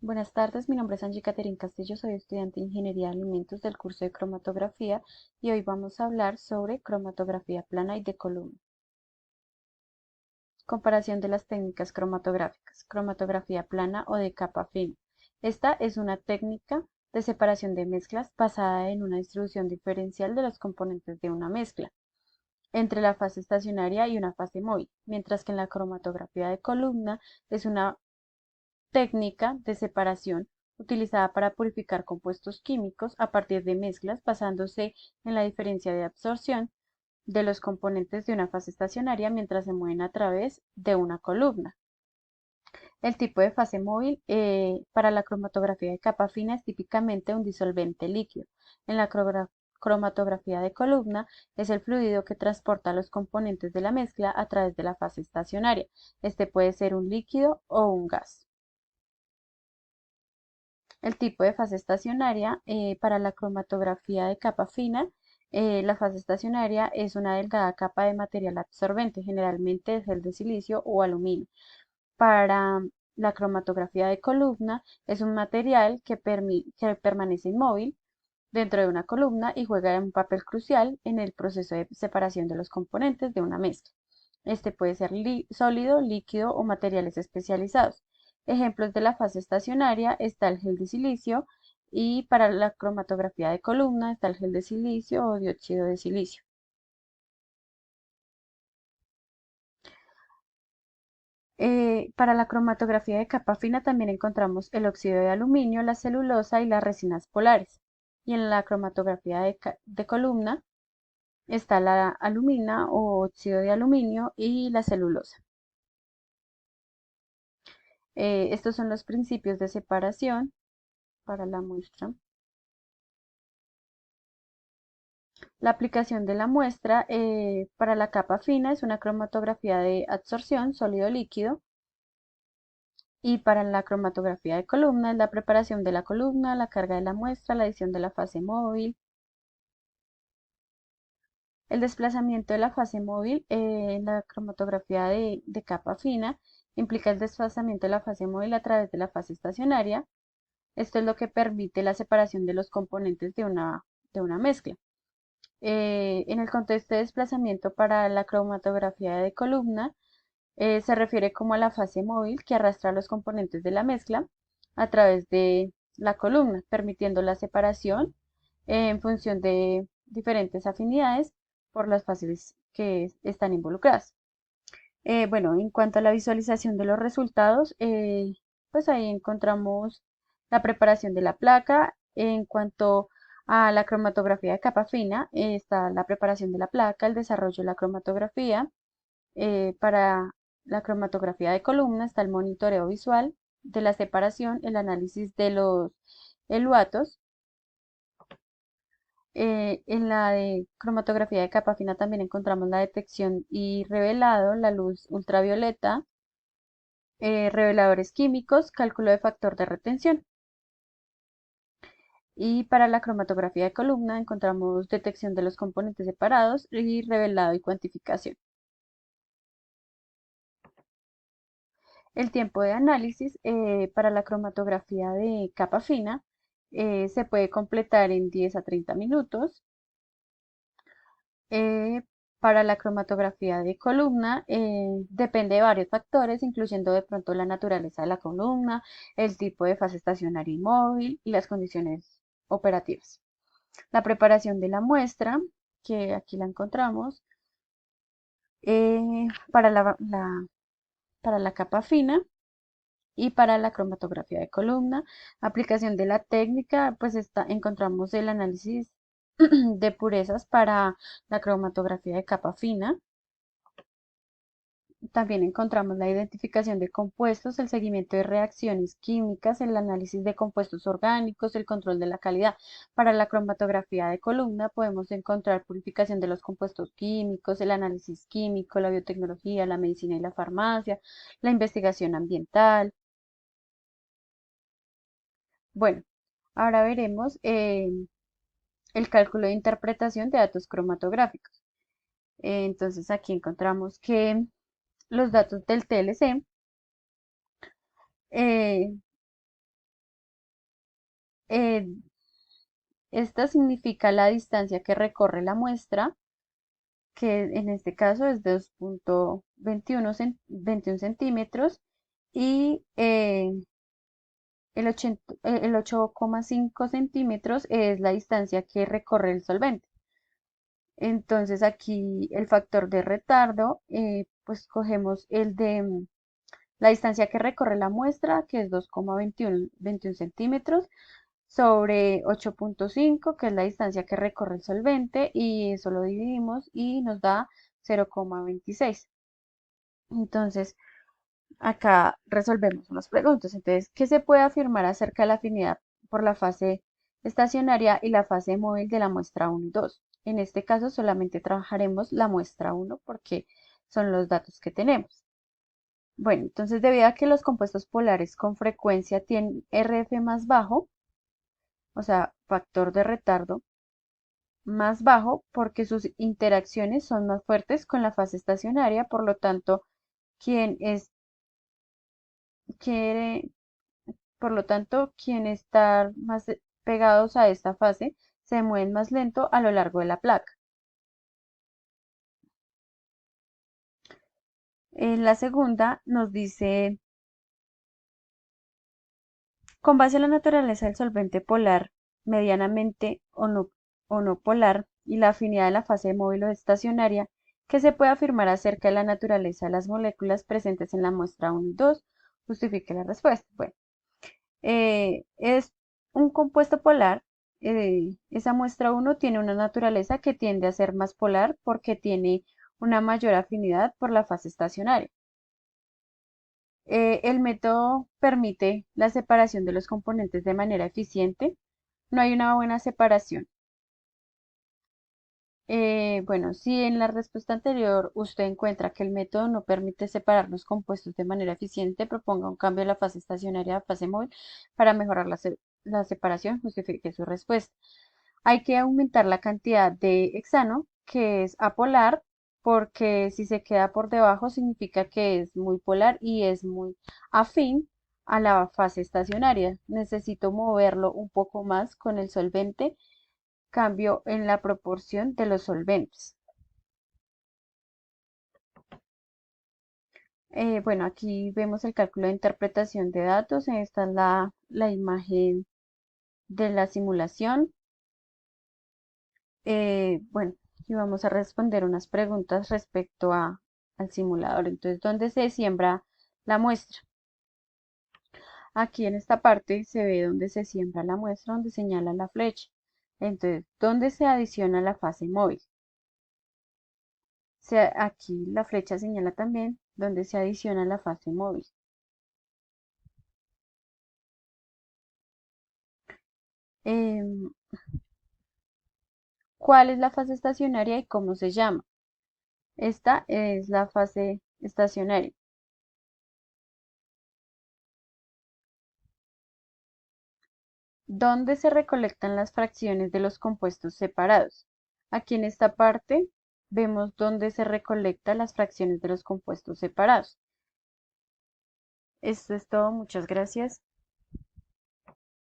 Buenas tardes, mi nombre es Angie Caterín Castillo, soy estudiante de Ingeniería de Alimentos del curso de cromatografía y hoy vamos a hablar sobre cromatografía plana y de columna. Comparación de las técnicas cromatográficas, cromatografía plana o de capa fina. Esta es una técnica de separación de mezclas basada en una distribución diferencial de los componentes de una mezcla entre la fase estacionaria y una fase móvil, mientras que en la cromatografía de columna es una técnica de separación utilizada para purificar compuestos químicos a partir de mezclas basándose en la diferencia de absorción de los componentes de una fase estacionaria mientras se mueven a través de una columna. El tipo de fase móvil para la cromatografía de capa fina es típicamente un disolvente líquido. En la cromatografía de columna es el fluido que transporta los componentes de la mezcla a través de la fase estacionaria. Este puede ser un líquido o un gas. El tipo de fase estacionaria para la cromatografía de capa fina, la fase estacionaria es una delgada capa de material absorbente, generalmente es el de silicio o aluminio. Para la cromatografía de columna es un material que permanece inmóvil dentro de una columna y juega un papel crucial en el proceso de separación de los componentes de una mezcla. Este puede ser sólido, líquido o materiales especializados. Ejemplos de la fase estacionaria está el gel de silicio y para la cromatografía de columna está el gel de silicio o dióxido de silicio. Para la cromatografía de capa fina también encontramos el óxido de aluminio, la celulosa y las resinas polares. Y en la cromatografía de columna está la alumina o óxido de aluminio y la celulosa. Estos son los principios de separación para la muestra. La aplicación de la muestra para la capa fina es una cromatografía de absorción sólido-líquido y para la cromatografía de columna es la preparación de la columna, la carga de la muestra, la adición de la fase móvil. El desplazamiento de la fase móvil en la cromatografía de capa fina implica el desplazamiento de la fase móvil a través de la fase estacionaria. Esto es lo que permite la separación de los componentes de una mezcla. En el contexto de desplazamiento para la cromatografía de columna, se refiere como a la fase móvil que arrastra los componentes de la mezcla a través de la columna, permitiendo la separación en función de diferentes afinidades por las fases que están involucradas. Bueno, en cuanto a la visualización de los resultados, pues ahí encontramos la preparación de la placa. En cuanto a la cromatografía de capa fina, está la preparación de la placa, el desarrollo de la cromatografía. Para la cromatografía de columna está el monitoreo visual de la separación, el análisis de los eluatos. En la de cromatografía de capa fina también encontramos la detección y revelado, la luz ultravioleta, reveladores químicos, cálculo de factor de retención. Y para la cromatografía de columna encontramos detección de los componentes separados y revelado y cuantificación. El tiempo de análisis para la cromatografía de capa fina se puede completar en 10 a 30 minutos. Eh, para la cromatografía de columna depende de varios factores, incluyendo de pronto la naturaleza de la columna, el tipo de fase estacionaria y móvil y las condiciones operativas. La preparación de la muestra, que aquí la encontramos, para la capa fina y para la cromatografía de columna. Aplicación de la técnica, pues encontramos el análisis de purezas para la cromatografía de capa fina. También encontramos la identificación de compuestos, el seguimiento de reacciones químicas, el análisis de compuestos orgánicos, el control de la calidad. Para la cromatografía de columna podemos encontrar purificación de los compuestos químicos, el análisis químico, la biotecnología, la medicina y la farmacia, la investigación ambiental. Bueno, ahora veremos el cálculo de interpretación de datos cromatográficos. Entonces aquí encontramos que los datos del TLC Eh, Esta significa la distancia que recorre la muestra, que en este caso es 2,21 centímetros, y el 8,5 centímetros es la distancia que recorre el solvente. Entonces aquí el factor de retardo, pues cogemos la distancia que recorre la muestra, que es 2,21 centímetros, sobre 8,5, que es la distancia que recorre el solvente, y eso lo dividimos y nos da 0,26. Entonces, acá resolvemos unas preguntas. Entonces, ¿qué se puede afirmar acerca de la afinidad por la fase estacionaria y la fase móvil de la muestra 1 y 2? En este caso, solamente trabajaremos la muestra 1 porque son los datos que tenemos. Bueno, entonces, debido a que los compuestos polares con frecuencia tienen RF más bajo, o sea, factor de retardo más bajo, porque sus interacciones son más fuertes con la fase estacionaria, por lo tanto, quien es, quiere, por lo tanto, quien está más pegados a esta fase se mueven más lento a lo largo de la placa. En la segunda nos dice, con base en la naturaleza del solvente polar, medianamente o no polar, y la afinidad de la fase móvil o estacionaria, ¿qué se puede afirmar acerca de la naturaleza de las moléculas presentes en la muestra 1 y 2? Justifique la respuesta. Bueno, es un compuesto polar. Esa muestra 1 tiene una naturaleza que tiende a ser más polar porque tiene una mayor afinidad por la fase estacionaria. El método permite la separación de los componentes de manera eficiente. No hay una buena separación. Bueno, si en la respuesta anterior usted encuentra que el método no permite separar los compuestos de manera eficiente, proponga un cambio de la fase estacionaria a fase móvil para mejorar la separación. Justifique su respuesta. Hay que aumentar la cantidad de hexano, que es apolar, porque si se queda por debajo significa que es muy polar y es muy afín a la fase estacionaria. Necesito moverlo un poco más con el solvente, cambio en la proporción de los solventes. Bueno, aquí vemos el cálculo de interpretación de datos. Esta es la imagen de la simulación. Bueno, y vamos a responder unas preguntas respecto al simulador. Entonces, ¿dónde se siembra la muestra? Aquí en esta parte se ve dónde se siembra la muestra, donde señala la flecha. Entonces, ¿dónde se adiciona la fase móvil? Aquí la flecha señala también dónde se adiciona la fase móvil. Em, ¿Cuál es la fase estacionaria y cómo se llama? Esta es la fase estacionaria. ¿Dónde se recolectan las fracciones de los compuestos separados? Aquí en esta parte vemos dónde se recolectan las fracciones de los compuestos separados. Esto es todo, muchas gracias.